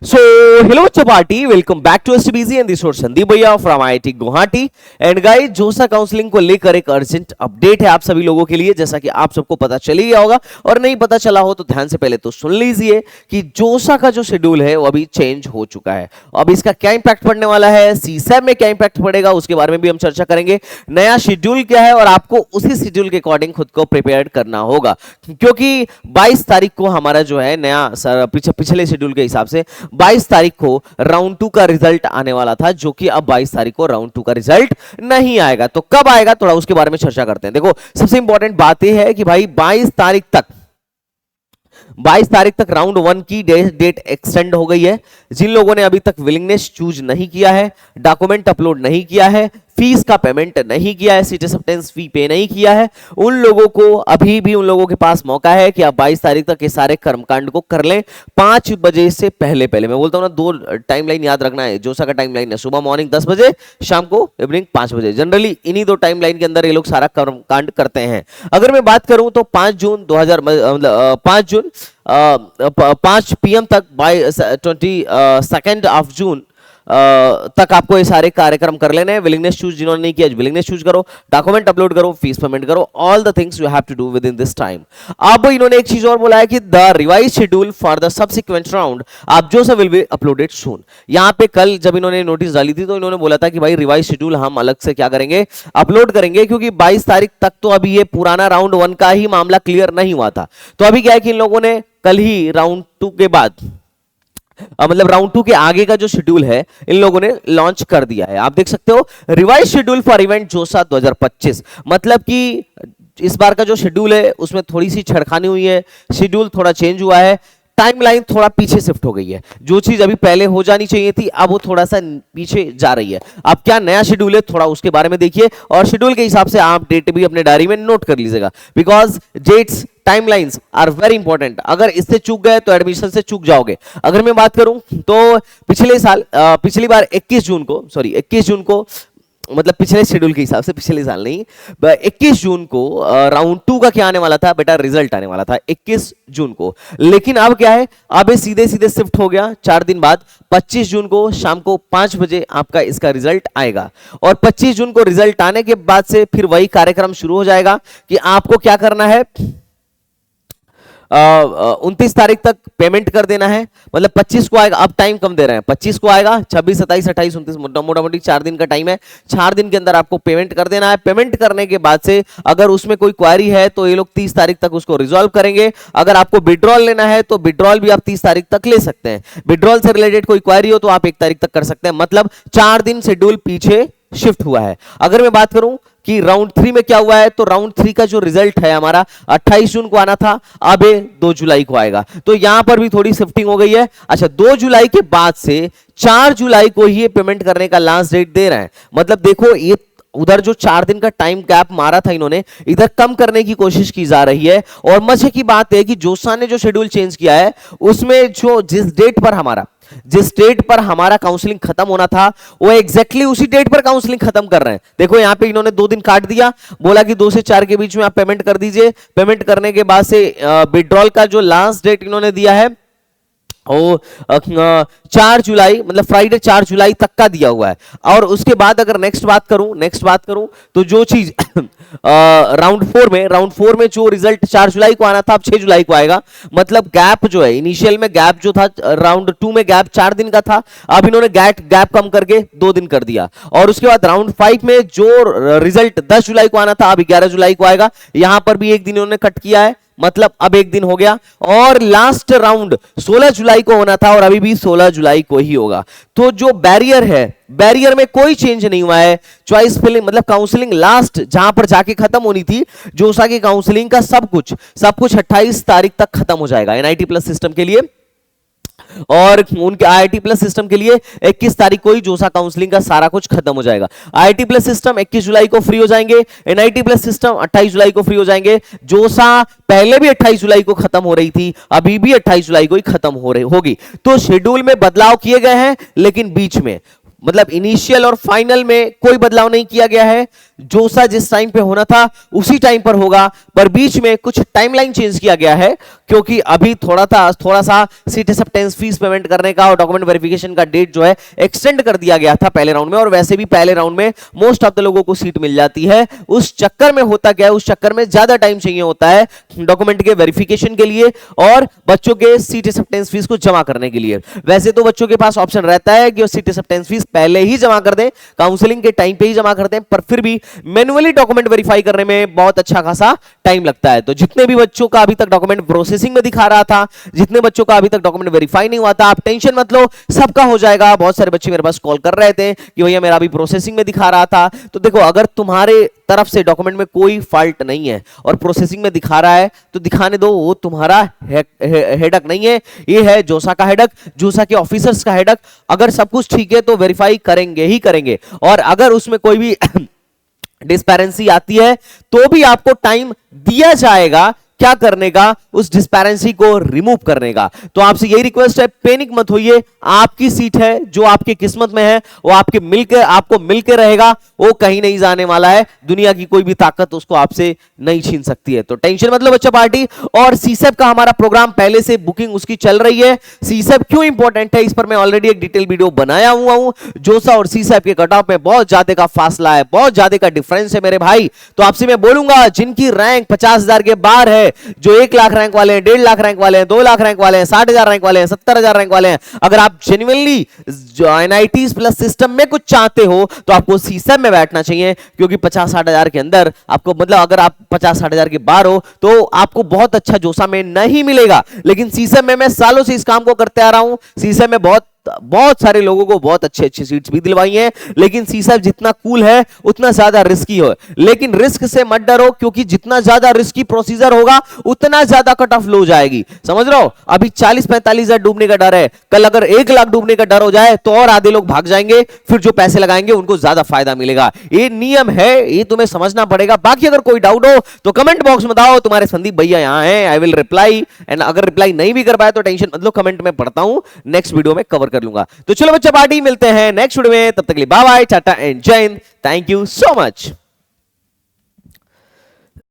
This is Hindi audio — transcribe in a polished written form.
So, hello Chapati, welcome back to STBZ and this is Sandeep भैया from IIT Guwahati and guys जोसा काउंसलिंग को लेकर एक अर्जेंट अपडेट है आप सभी लोगों के लिए। जैसा कि आप सबको पता चल ही गया होगा और नहीं पता चला हो तो ध्यान से पहले तो सुन लीजिए कि जोसा का जो शेड्यूल है वो अभी चेंज हो चुका है। अब इसका क्या इंपैक्ट पड़ने वाला है, सीसैब में क्या इंपैक्ट पड़ेगा उसके बारे में भी हम चर्चा करेंगे। नया शेड्यूल क्या है और आपको उसी शेड्यूल के अकॉर्डिंग खुद को प्रिपेयर करना होगा, क्योंकि 22 तारीख को हमारा जो है नया पिछले शेड्यूल के हिसाब से 22 तारीख को राउंड 2 का रिजल्ट आने वाला था, जो कि अब 22 तारीख को राउंड 2 का रिजल्ट नहीं आएगा। तो कब आएगा थोड़ा उसके बारे में चर्चा करते हैं। देखो सबसे इंपॉर्टेंट बात यह है कि भाई 22 तारीख तक राउंड 1 की डेट एक्सटेंड हो गई है। जिन लोगों ने अभी तक विलिंगनेस चूज नहीं किया है, डॉक्यूमेंट अपलोड नहीं किया है, फीस का पेमेंट नहीं किया है, सीट एक्सेप्टेंस फी पे नहीं किया है, उन लोगों को अभी भी उन लोगों के पास मौका है कि आप 22 तारीख तक ये सारे कर्मकांड को कर लें 5 बजे से पहले। मैं बोलता हूं ना, 2 टाइमलाइन याद रखना है। जोसा का टाइमलाइन है सुबह मॉर्निंग 10 बजे, शाम को इवनिंग 5 बजे। जनरली इन्हीं 2 टाइमलाइन के अंदर ये लोग सारा कर्मकांड करते हैं। अगर मैं बात करूं तो 5 PM तक बाय 22 ऑफ जून तक आपको ये सारे कार्यक्रम कर लेने हैं। विलिंगनेस चूज जिन्होंने नहीं किया, विलिंगनेस चूज करो, डॉक्यूमेंट अपलोड करो, फीस पेमेंट करो, all the things you have to do within this time. अब इन्होंने एक चीज और बोला है कि the revise schedule for the subsequent round आप जो विल बी अपलोडेड सून। यहां पे कल जब इन्होंने नोटिस डाली थी तो इन्होंने बोला था कि भाई रिवाइज शेड्यूल हम अलग से क्या करेंगे, अपलोड करेंगे, क्योंकि 22 तारीख तक तो अभी ये पुराना राउंड 1 का ही मामला क्लियर नहीं हुआ था। तो अभी क्या है कि इन लोगों ने कल ही राउंड 2 के बाद मतलब राउंड 2 के आगे का जो शेड्यूल है इन लोगों ने लॉन्च कर दिया है। आप देख सकते हो रिवाइज शेड्यूल फॉर इवेंट जोसा 2025, मतलब कि इस बार का जो शेड्यूल है उसमें थोड़ी सी छेड़खानी हुई है, शेड्यूल थोड़ा चेंज हुआ है, टाइमलाइन थोड़ा पीछे शिफ्ट हो गई है। जो चीज अभी पहले हो जानी चाहिए थी अब वो थोड़ा सा पीछे जा रही है। अब क्या नया शेड्यूल है थोड़ा उसके बारे में देखिए और शेड्यूल के हिसाब से आप डेट भी अपने डायरी में नोट कर लीजिएगा, because dates timelines are very important. अगर इससे चूक गए तो एडमिशन से चूक जाओगे। अगर मैं बात करूं तो पिछली बार 21 जून को मतलब पिछले शेड्यूल के हिसाब से, पिछले साल नहीं, 21 जून को राउंड 2 का क्या आने वाला था बेटा, रिजल्ट आने वाला था 21 जून को। लेकिन अब क्या है, अब सीधे शिफ्ट हो गया 4 दिन बाद, 25 जून को शाम को 5 बजे आपका इसका रिजल्ट आएगा। और 25 जून को रिजल्ट आने के बाद से फिर वही कार्यक्रम शुरू हो जाएगा कि आपको क्या करना है, 29 तारीख तक पेमेंट कर देना है। मतलब 25 को आएगा, अब टाइम कम दे रहे हैं, 25 को आएगा, 26, 27, 28, 29 मोटा मोटी 4 दिन का टाइम है। 4 दिन के अंदर आपको पेमेंट कर देना है। पेमेंट करने के बाद से अगर उसमें कोई क्वेरी है तो ये लोग 30 तारीख तक उसको रिजॉल्व करेंगे। अगर आपको विड्रॉल लेना है तो विड्रॉल भी आप 30 तारीख तक ले सकते हैं। विड्रॉल से रिलेटेड कोई क्वेरी हो तो आप 1 तारीख तक कर सकते हैं। मतलब 4 दिन शेड्यूल पीछे शिफ्ट हुआ है। अगर मैं बात करूं कि राउंड 3 में क्या हुआ है, तो राउंड 3 का जो रिजल्ट है हमारा 28 जून को आना था, अब 2 जुलाई को आएगा। तो यहां पर भी थोड़ी शिफ्टिंग हो गई है। अच्छा, 2 जुलाई के बाद से 4 जुलाई को ही पेमेंट करने का लास्ट डेट दे रहे हैं। मतलब देखो ये उधर जो 4 दिन का टाइम गैप मारा था इन्होंने, इधर कम करने की कोशिश की जा रही है। और मजे की बात है कि जोसा ने जो शेड्यूल चेंज किया है उसमें जिस डेट पर हमारा काउंसलिंग खत्म होना था वो एग्जैक्टली उसी डेट पर काउंसलिंग खत्म कर रहे हैं। देखो यहां पे इन्होंने 2 दिन काट दिया, बोला कि 2 से 4 के बीच में आप पेमेंट कर दीजिए। पेमेंट करने के बाद से विड्रॉल का जो लास्ट डेट इन्होंने दिया है वो 4 जुलाई, मतलब फ्राइडे 4 जुलाई तक का दिया हुआ है। और उसके बाद अगर नेक्स्ट बात करूं तो जो चीज राउंड 4 में जो रिजल्ट 4 जुलाई को आना था अब 6 जुलाई को आएगा। मतलब गैप जो है, इनिशियल में गैप जो था राउंड 2 में गैप 4 दिन का था, अब इन्होंने गैप कम करके 2 दिन कर दिया। और उसके बाद राउंड 5 में जो रिजल्ट 10 जुलाई को आना था अब 11 जुलाई को आएगा। यहां पर भी 1 दिन इन्होंने कट किया है, मतलब अब 1 दिन हो गया। और लास्ट राउंड 16 जुलाई को होना था और अभी भी 16 जुलाई को ही होगा। तो जो बैरियर में कोई चेंज नहीं हुआ है। चॉइस फिलिंग मतलब काउंसलिंग लास्ट जहां पर जाके खत्म होनी थी जोसा की काउंसलिंग का सब कुछ 28 तारीख तक खत्म हो जाएगा NIT प्लस सिस्टम के लिए। और उनके IIT प्लस सिस्टम के लिए 21 तारीख को ही जोसा काउंसलिंग का सारा कुछ खत्म हो जाएगा। IIT प्लस सिस्टम 21 जुलाई को फ्री हो जाएंगे, NIT प्लस सिस्टम 28 जुलाई को फ्री हो जाएंगे। जोसा पहले भी 28 जुलाई को खत्म हो रही थी, अभी भी 28 जुलाई को ही खत्म होगी। तो शेड्यूल में बदलाव किए गए हैं, लेकिन बीच में मतलब इनिशियल और फाइनल में कोई बदलाव नहीं किया गया है। जोसा जिस टाइम पे होना था उसी टाइम पर होगा, पर बीच में कुछ टाइमलाइन चेंज किया गया है क्योंकि अभी थोड़ा सा सीट एक्सेप्टेंस फीस पेमेंट करने का और डॉक्यूमेंट वेरिफिकेशन का डेट जो है एक्सटेंड कर दिया गया था पहले राउंड में, और वैसे भी पहले राउंड में मोस्ट ऑफ द लोगों को सीट मिल जाती है। उस चक्कर में होता क्या है, उस चक्कर में ज्यादा टाइम चाहिए होता है डॉक्यूमेंट के वेरिफिकेशन के लिए और बच्चों के सीट एक्सेप्टेंस फीस को जमा करने के लिए। वैसे तो बच्चों के पास ऑप्शन रहता है कि वो सीट एक्सेप्टेंस फीस पहले ही जमा कर दें, काउंसलिंग के टाइम पे ही जमा कर दें, पर फिर भी मैन्युअली डॉक्यूमेंट वेरीफाई करने में बहुत अच्छा खासा टाइम लगता है। तो जितने भी बच्चों का अभी तक डॉक्यूमेंट प्रोसेसिंग में दिखा रहा था, जितने बच्चों का अभी तक डॉक्यूमेंट वेरीफाई नहीं हुआ था, आप टेंशन मत लो, सबका हो जाएगा। बहुत सारे बच्चे मेरे पास कॉल कर रहे थे कि भैया मेरा अभी प्रोसेसिंग में दिखा रहा था। तो देखो, अगर तुम्हारे तरफ से डॉक्यूमेंट में कोई फॉल्ट नहीं है और प्रोसेसिंग में दिखा रहा है तो दिखाने दो, वो तुम्हारा हेडक नहीं है, ये है जोसा का हेडक, जोसा के ऑफिसर्स का हेडक। अगर सब कुछ ठीक है तो वेरीफाई करेंगे ही करेंगे, और अगर उसमें कोई भी डिस्पेरेंसी आती है तो भी आपको टाइम दिया जाएगा क्या करने का, उस डिस्पेरेंसी को रिमूव करने का। तो आपसे यही रिक्वेस्ट है, पैनिक मत होइए, आपकी सीट है, जो आपकी किस्मत में है वो आपको मिलके रहेगा, वो कहीं नहीं जाने वाला है। दुनिया की कोई भी ताकत उसको आपसे नहीं छीन सकती है। तो टेंशन मत लो बच्चा पार्टी। और सीसेप का हमारा प्रोग्राम पहले से बुकिंग उसकी चल रही है। सीसेप क्यों इंपॉर्टेंट है, इस पर मैं ऑलरेडी एक डिटेल वीडियो बनाया हुआ हूं। जोसा और सीसेप के कट ऑफ में बहुत ज्यादा का फासला है, बहुत ज्यादा का डिफरेंस है मेरे भाई। तो आपसे मैं बोलूंगा, जिनकी रैंक 50,000 के बाहर है, जो 1 लाख रैंक वाले हैं, 1.5 लाख रैंक वाले हैं, 2 लाख रैंक वाले हैं, 60,000 रैंक वाले हैं, 70,000 रैंक वाले हैं, अगर आप जेन्युइनली एनआईटीज प्लस सिस्टम में कुछ चाहते हो तो आपको सीसेप में बैठना चाहिए, क्योंकि 50-60,000 के अंदर आपको, मतलब अगर आप 50-60,000 के बाहर हो तो आपको बहुत अच्छा जोसा में नहीं मिलेगा। लेकिन सीसेप में मैं सालों से इस काम को करते आ रहा हूं। सीसेप में बहुत सारे लोगों को बहुत अच्छे सीट्स भी दिलवाई हैं, लेकिन सीसेप जितना कूल है उतना ज्यादा रिस्की है। लेकिन रिस्क से मत डरो, क्योंकि जितना ज्यादा रिस्की प्रोसीजर होगा उतना ज्यादा कट ऑफ लो जाएगी। समझ रहे हो, अभी 40-45 हजार डूबने का डर है, कल अगर 1 लाख डूबने का डर हो जाए तो और आधे लोग भाग जाएंगे, फिर जो पैसे लगाएंगे उनको ज्यादा फायदा मिलेगा। ये नियम है, ये तुम्हें समझना पड़ेगा। बाकी अगर कोई डाउट हो तो कमेंट बॉक्स में बताओ, तुम्हारे संदीप भैया यहां हैं, आई विल रिप्लाई। एंड अगर रिप्लाई नहीं भी कर पाए तो टेंशन मत लो, कमेंट में पढ़ता हूं, नेक्स्ट वीडियो में कवर कर लूंगा। तो चलो बच्चा पार्टी, मिलते हैं नेक्स्ट वीडियो में, तब तक के लिए बाय बाय, टाटा एंड जय Hind. Thank you so much.